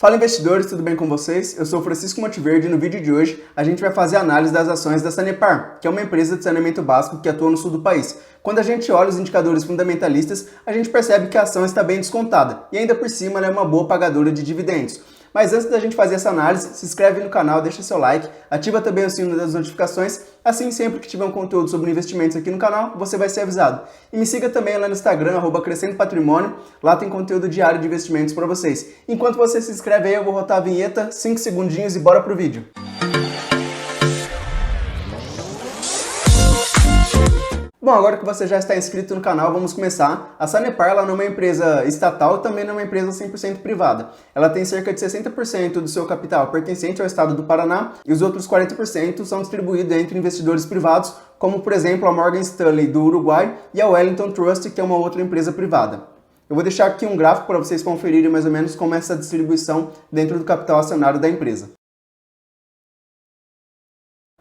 Fala investidores, tudo bem com vocês? Eu sou Francisco Monteverde e no vídeo de hoje a gente vai fazer a análise das ações da Sanepar, que é uma empresa de saneamento básico que atua no sul do país. Quando a gente olha os indicadores fundamentalistas, a gente percebe que a ação está bem descontada e ainda por cima ela é uma boa pagadora de dividendos. Mas antes da gente fazer essa análise, se inscreve no canal, deixa seu like, ativa também o sino das notificações, assim sempre que tiver um conteúdo sobre investimentos aqui no canal, você vai ser avisado. E me siga também lá no Instagram, @Crescendo Patrimônio, lá tem conteúdo diário de investimentos para vocês. Enquanto você se inscreve aí, eu vou rotar a vinheta, 5 segundinhos e bora pro vídeo. Bom, agora que você já está inscrito no canal, vamos começar. A Sanepar ela não é uma empresa estatal e também não é uma empresa 100% privada. Ela tem cerca de 60% do seu capital pertencente ao estado do Paraná e os outros 40% são distribuídos entre investidores privados, como por exemplo a Morgan Stanley do Uruguai e a Wellington Trust, que é uma outra empresa privada. Eu vou deixar aqui um gráfico para vocês conferirem mais ou menos como é essa distribuição dentro do capital acionário da empresa.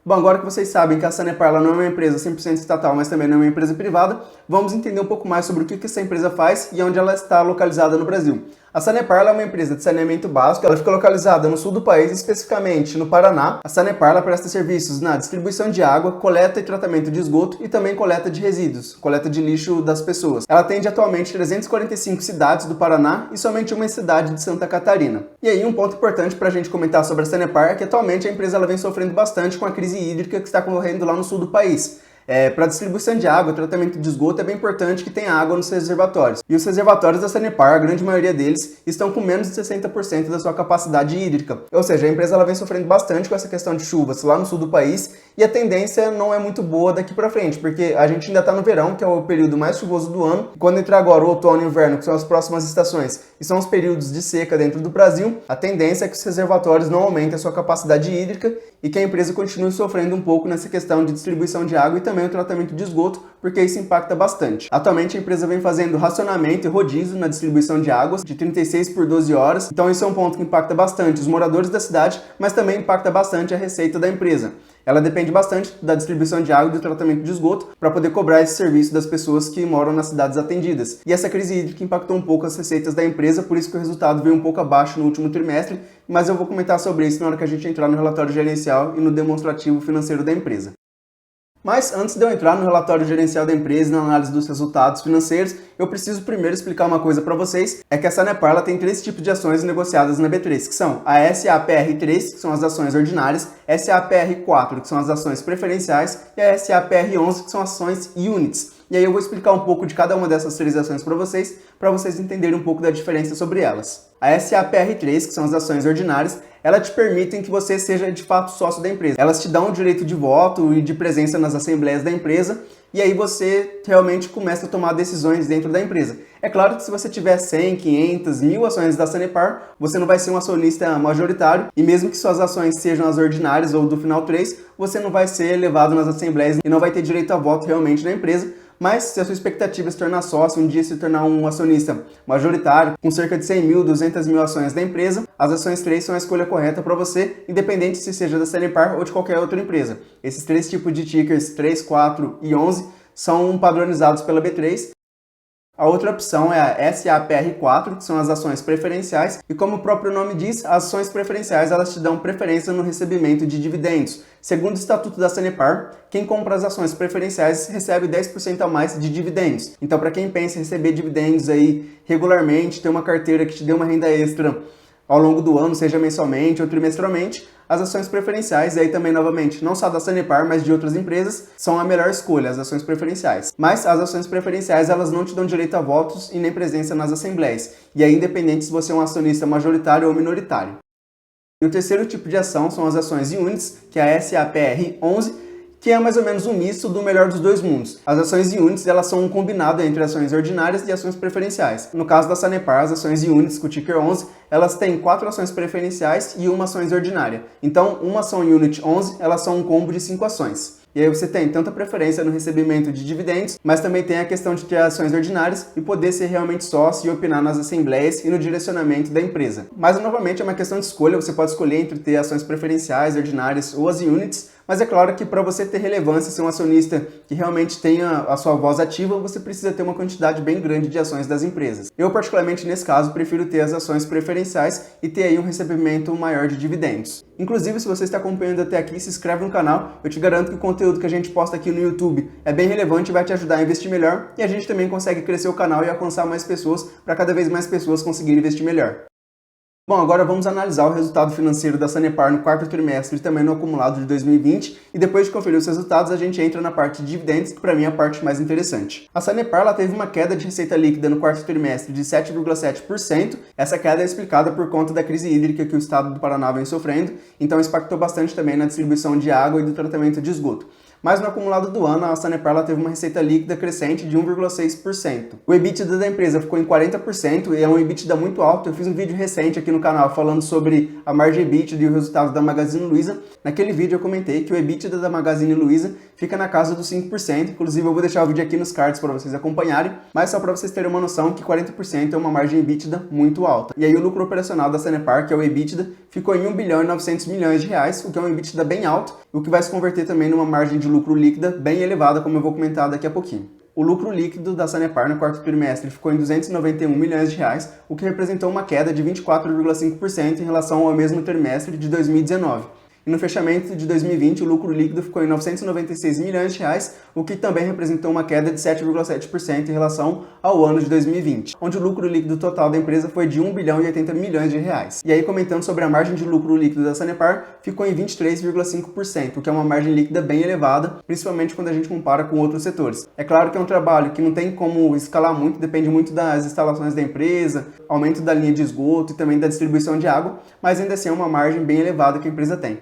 Bom, agora que vocês sabem que a Sanepar ela não é uma empresa 100% estatal, mas também não é uma empresa privada, vamos entender um pouco mais sobre o que essa empresa faz e onde ela está localizada no Brasil. A Sanepar ela é uma empresa de saneamento básico, ela fica localizada no sul do país, especificamente no Paraná. A Sanepar ela presta serviços na distribuição de água, coleta e tratamento de esgoto e também coleta de resíduos, coleta de lixo das pessoas. Ela atende atualmente 345 cidades do Paraná e somente uma cidade de Santa Catarina. E aí um ponto importante para a gente comentar sobre a Sanepar é que atualmente a empresa ela vem sofrendo bastante com a crise hídrica que está ocorrendo lá no sul do país. Para a distribuição de água, tratamento de esgoto, é bem importante que tenha água nos reservatórios. E os reservatórios da Sanepar, a grande maioria deles, estão com menos de 60% da sua capacidade hídrica. Ou seja, a empresa ela vem sofrendo bastante com essa questão de chuvas lá no sul do país e a tendência não é muito boa daqui para frente, porque a gente ainda está no verão, que é o período mais chuvoso do ano. Quando entrar agora o outono e o inverno, que são as próximas estações, e são os períodos de seca dentro do Brasil, a tendência é que os reservatórios não aumentem a sua capacidade hídrica e que a empresa continue sofrendo um pouco nessa questão de distribuição de água e também o tratamento de esgoto, porque isso impacta bastante. Atualmente a empresa vem fazendo racionamento e rodízio na distribuição de águas de 36 por 12 horas, então isso é um ponto que impacta bastante os moradores da cidade, mas também impacta bastante a receita da empresa. Ela depende bastante da distribuição de água e do tratamento de esgoto para poder cobrar esse serviço das pessoas que moram nas cidades atendidas. E essa crise hídrica impactou um pouco as receitas da empresa, por isso que o resultado veio um pouco abaixo no último trimestre, mas eu vou comentar sobre isso na hora que a gente entrar no relatório gerencial e no demonstrativo financeiro da empresa. Mas antes de eu entrar no relatório gerencial da empresa e na análise dos resultados financeiros, eu preciso primeiro explicar uma coisa para vocês, é que a Sanepar ela tem 3 tipos de ações negociadas na B3, que são a SAPR3, que são as ações ordinárias, SAPR4, que são as ações preferenciais, e a SAPR11, que são ações units. E aí eu vou explicar um pouco de cada uma dessas 3 ações para vocês entenderem um pouco da diferença sobre elas. A SAPR3, que são as ações ordinárias, elas te permitem que você seja de fato sócio da empresa. Elas te dão o direito de voto e de presença nas assembleias da empresa, e aí você realmente começa a tomar decisões dentro da empresa. É claro que se você tiver 100, 500, 1000 ações da Sanepar, você não vai ser um acionista majoritário, e mesmo que suas ações sejam as ordinárias ou do final 3, você não vai ser levado nas assembleias e não vai ter direito a voto realmente na empresa. Mas se a sua expectativa é se tornar sócio, um dia se tornar um acionista majoritário, com cerca de 100 mil, 200 mil ações da empresa, as ações 3 são a escolha correta para você, independente se seja da Sanepar ou de qualquer outra empresa. Esses 3 tipos de tickers, 3, 4 e 11, são padronizados pela B3. A outra opção é a SAPR4, que são as ações preferenciais, e como o próprio nome diz, as ações preferenciais elas te dão preferência no recebimento de dividendos. Segundo o Estatuto da Sanepar, quem compra as ações preferenciais recebe 10% a mais de dividendos. Então, para quem pensa em receber dividendos aí regularmente, ter uma carteira que te dê uma renda extra ao longo do ano, seja mensalmente ou trimestralmente, as ações preferenciais, e aí também novamente, não só da Sanepar, mas de outras empresas, são a melhor escolha, as ações preferenciais. Mas as ações preferenciais, elas não te dão direito a votos e nem presença nas assembleias, e aí independente se você é um acionista majoritário ou minoritário. E o terceiro tipo de ação são as ações units, que é a SAPR11, que é mais ou menos um misto do melhor dos dois mundos. As ações units, elas são um combinado entre ações ordinárias e ações preferenciais. No caso da Sanepar, as ações units com o ticker 11, elas têm 4 ações preferenciais e uma ação ordinária. Então, uma ação unit 11, elas são um combo de 5 ações. E aí você tem tanta preferência no recebimento de dividendos, mas também tem a questão de ter ações ordinárias e poder ser realmente sócio e opinar nas assembleias e no direcionamento da empresa. Mas, novamente, é uma questão de escolha. Você pode escolher entre ter ações preferenciais, ordinárias ou as units, Mas é claro que para você ter relevância, ser um acionista que realmente tenha a sua voz ativa, você precisa ter uma quantidade bem grande de ações das empresas. Eu, particularmente nesse caso, prefiro ter as ações preferenciais e ter aí um recebimento maior de dividendos. Inclusive, se você está acompanhando até aqui, se inscreve no canal. Eu te garanto que o conteúdo que a gente posta aqui no YouTube é bem relevante e vai te ajudar a investir melhor. E a gente também consegue crescer o canal e alcançar mais pessoas para cada vez mais pessoas conseguirem investir melhor. Bom, agora vamos analisar o resultado financeiro da Sanepar no quarto trimestre e também no acumulado de 2020, e depois de conferir os resultados a gente entra na parte de dividendos, que para mim é a parte mais interessante. A Sanepar ela teve uma queda de receita líquida no quarto trimestre de 7,7%, essa queda é explicada por conta da crise hídrica que o estado do Paraná vem sofrendo, então isso impactou bastante também na distribuição de água e do tratamento de esgoto. Mas no acumulado do ano, a Sanepar ela teve uma receita líquida crescente de 1,6%. O EBITDA da empresa ficou em 40% e é um EBITDA muito alto. Eu fiz um vídeo recente aqui no canal falando sobre a margem EBITDA e o resultado da Magazine Luiza. Naquele vídeo eu comentei que o EBITDA da Magazine Luiza fica na casa dos 5%. Inclusive eu vou deixar o vídeo aqui nos cards para vocês acompanharem, mas só para vocês terem uma noção que 40% é uma margem EBITDA muito alta. E aí o lucro operacional da Sanepar, que é o EBITDA, ficou em 1 bilhão e 900 milhões de reais, o que é um EBITDA bem alto, o que vai se converter também numa margem de lucro líquida bem elevada, como eu vou comentar daqui a pouquinho. O lucro líquido da Sanepar no quarto trimestre ficou em 291 milhões de reais, o que representou uma queda de 24,5% em relação ao mesmo trimestre de 2019. E no fechamento de 2020, o lucro líquido ficou em 996 milhões de reais, o que também representou uma queda de 7,7% em relação ao ano de 2020, onde o lucro líquido total da empresa foi de 1 bilhão e 80 milhões de reais. E aí, comentando sobre a margem de lucro líquido da Sanepar, ficou em 23,5%, o que é uma margem líquida bem elevada, principalmente quando a gente compara com outros setores. É claro que é um trabalho que não tem como escalar muito, depende muito das instalações da empresa, aumento da linha de esgoto e também da distribuição de água, mas ainda assim é uma margem bem elevada que a empresa tem.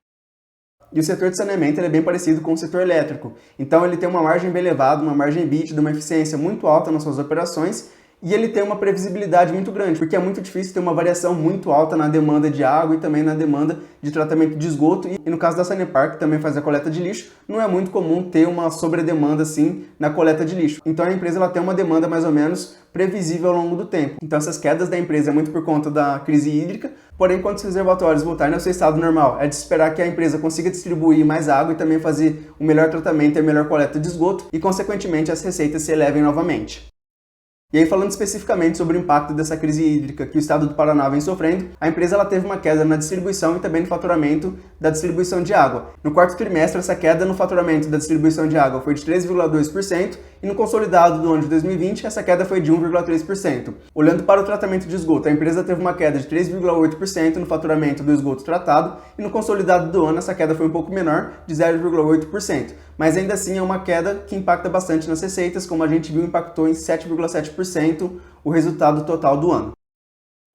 E o setor de saneamento ele é bem parecido com o setor elétrico, então ele tem uma margem bem elevada, uma margem EBITDA, uma eficiência muito alta nas suas operações, e ele tem uma previsibilidade muito grande, porque é muito difícil ter uma variação muito alta na demanda de água e também na demanda de tratamento de esgoto. E no caso da Sanepar, que também faz a coleta de lixo, não é muito comum ter uma sobredemanda assim na coleta de lixo. Então a empresa ela tem uma demanda mais ou menos previsível ao longo do tempo. Então essas quedas da empresa é muito por conta da crise hídrica, porém quando os reservatórios voltarem ao seu estado normal, é de esperar que a empresa consiga distribuir mais água e também fazer um melhor tratamento e a melhor coleta de esgoto e consequentemente as receitas se elevem novamente. E aí, falando especificamente sobre o impacto dessa crise hídrica que o estado do Paraná vem sofrendo, a empresa ela teve uma queda na distribuição e também no faturamento da distribuição de água. No quarto trimestre, essa queda no faturamento da distribuição de água foi de 3,2% e no consolidado do ano de 2020, essa queda foi de 1,3%. Olhando para o tratamento de esgoto, a empresa teve uma queda de 3,8% no faturamento do esgoto tratado e no consolidado do ano, essa queda foi um pouco menor, de 0,8%. Mas ainda assim é uma queda que impacta bastante nas receitas, como a gente viu, impactou em 7,7% o resultado total do ano.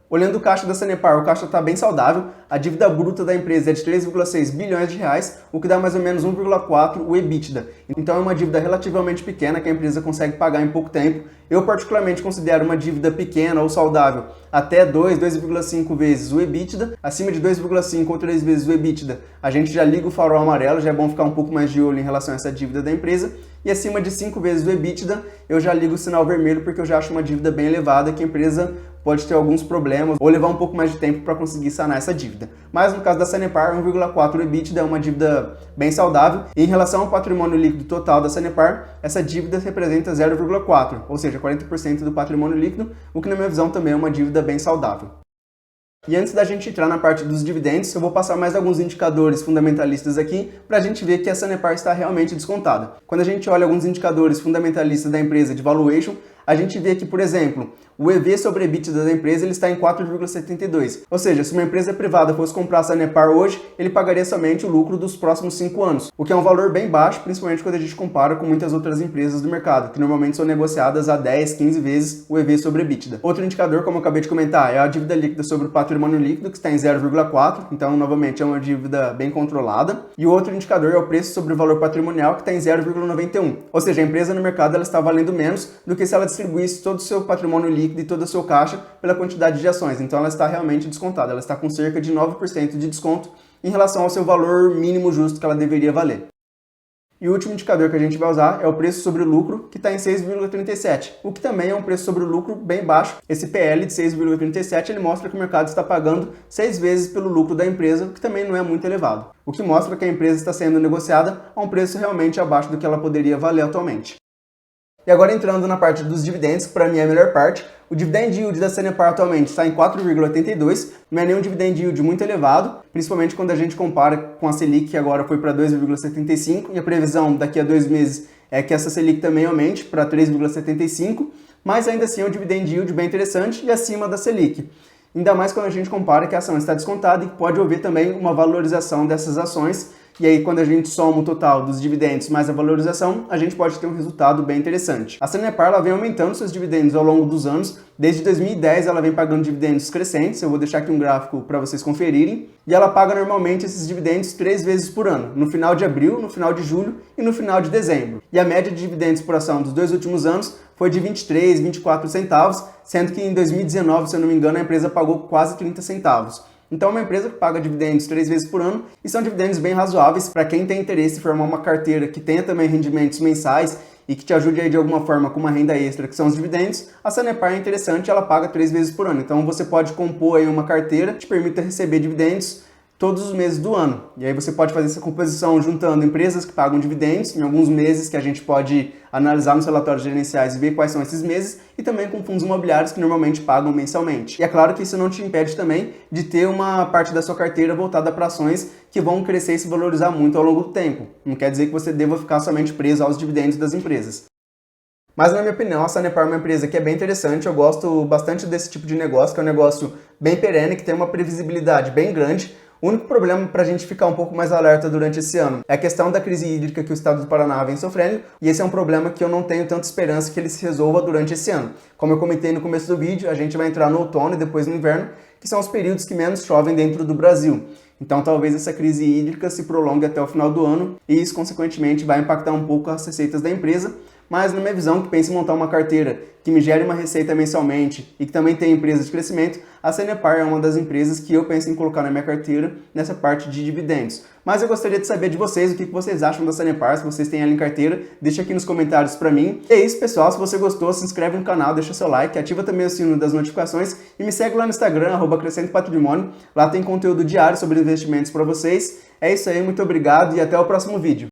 Olhando o caixa da Sanepar, o caixa está bem saudável, a dívida bruta da empresa é de 3,6 bilhões de reais, o que dá mais ou menos 1,4 o EBITDA. Então é uma dívida relativamente pequena que a empresa consegue pagar em pouco tempo. Eu particularmente considero uma dívida pequena ou saudável até 2,5 vezes o EBITDA. Acima de 2,5 ou 3 vezes o EBITDA, a gente já liga o farol amarelo, já é bom ficar um pouco mais de olho em relação a essa dívida da empresa. E acima de 5 vezes o EBITDA, eu já ligo o sinal vermelho porque eu já acho uma dívida bem elevada que a empresa pode ter alguns problemas ou levar um pouco mais de tempo para conseguir sanar essa dívida. Mas no caso da Sanepar, 1,4 EBITDA é uma dívida bem saudável. E em relação ao patrimônio líquido total da Sanepar, essa dívida representa 0,4, ou seja, 40% do patrimônio líquido, o que na minha visão também é uma dívida bem saudável. E antes da gente entrar na parte dos dividendos, eu vou passar mais alguns indicadores fundamentalistas aqui para a gente ver que a Sanepar está realmente descontada. Quando a gente olha alguns indicadores fundamentalistas da empresa de valuation, a gente vê que, por exemplo, o EV sobre EBITDA da empresa ele está em 4,72. Ou seja, se uma empresa privada fosse comprar a Sanepar hoje, ele pagaria somente o lucro dos próximos 5 anos, o que é um valor bem baixo, principalmente quando a gente compara com muitas outras empresas do mercado, que normalmente são negociadas a 10, 15 vezes o EV sobre EBITDA. Outro indicador, como eu acabei de comentar, é a dívida líquida sobre o patrimônio líquido, que está em 0,4, então, novamente, é uma dívida bem controlada. E o outro indicador é o preço sobre o valor patrimonial, que está em 0,91. Ou seja, a empresa no mercado ela está valendo menos do que se ela distribuísse todo o seu patrimônio líquido e todo o seu caixa pela quantidade de ações. Então ela está realmente descontada, ela está com cerca de 9% de desconto em relação ao seu valor mínimo justo que ela deveria valer. E o último indicador que a gente vai usar é o preço sobre o lucro, que está em 6,37, o que também é um preço sobre o lucro bem baixo. Esse PL de 6,37 ele mostra que o mercado está pagando 6 vezes pelo lucro da empresa, o que também não é muito elevado. O que mostra que a empresa está sendo negociada a um preço realmente abaixo do que ela poderia valer atualmente. E agora entrando na parte dos dividendos, que para mim é a melhor parte, o dividend yield da Sanepar atualmente está em 4,82, não é nenhum dividend yield muito elevado, principalmente quando a gente compara com a Selic, que agora foi para 2,75, e a previsão daqui a 2 meses é que essa Selic também aumente para 3,75, mas ainda assim é um dividend yield bem interessante e acima da Selic. Ainda mais quando a gente compara que a ação está descontada e pode haver também uma valorização dessas ações. E aí, quando a gente soma o total dos dividendos mais a valorização, a gente pode ter um resultado bem interessante. A Sanepar ela vem aumentando seus dividendos ao longo dos anos. Desde 2010 ela vem pagando dividendos crescentes, eu vou deixar aqui um gráfico para vocês conferirem. E ela paga normalmente esses dividendos 3 vezes por ano, no final de abril, no final de julho e no final de dezembro. E a média de dividendos por ação dos 2 últimos anos foi de 23, 24 centavos, sendo que em 2019, se eu não me engano, a empresa pagou quase 30 centavos. Então é uma empresa que paga dividendos 3 vezes por ano e são dividendos bem razoáveis para quem tem interesse em formar uma carteira que tenha também rendimentos mensais e que te ajude aí de alguma forma com uma renda extra, que são os dividendos. A Sanepar é interessante, ela paga 3 vezes por ano. Então você pode compor aí uma carteira que te permita receber dividendos todos os meses do ano. E aí você pode fazer essa composição juntando empresas que pagam dividendos em alguns meses que a gente pode analisar nos relatórios gerenciais e ver quais são esses meses, e também com fundos imobiliários que normalmente pagam mensalmente. E é claro que isso não te impede também de ter uma parte da sua carteira voltada para ações que vão crescer e se valorizar muito ao longo do tempo. Não quer dizer que você deva ficar somente preso aos dividendos das empresas. Mas, na minha opinião, a Sanepar é uma empresa que é bem interessante, eu gosto bastante desse tipo de negócio, que é um negócio bem perene, que tem uma previsibilidade bem grande. O único problema para a gente ficar um pouco mais alerta durante esse ano é a questão da crise hídrica que o estado do Paraná vem sofrendo, e esse é um problema que eu não tenho tanta esperança que ele se resolva durante esse ano. Como eu comentei no começo do vídeo, a gente vai entrar no outono e depois no inverno, que são os períodos que menos chovem dentro do Brasil. Então talvez essa crise hídrica se prolongue até o final do ano e isso, consequentemente, vai impactar um pouco as receitas da empresa. Mas, na minha visão, que pense em montar uma carteira que me gere uma receita mensalmente e que também tenha empresas de crescimento, a Sanepar é uma das empresas que eu penso em colocar na minha carteira nessa parte de dividendos. Mas eu gostaria de saber de vocês o que vocês acham da Sanepar, se vocês têm ela em carteira, deixa aqui nos comentários pra mim. E é isso, pessoal, se você gostou, se inscreve no canal, deixa seu like, ativa também o sino das notificações e me segue lá no Instagram, @crescentopatrimônio. Lá tem conteúdo diário sobre investimentos para vocês. É isso aí, muito obrigado e até o próximo vídeo.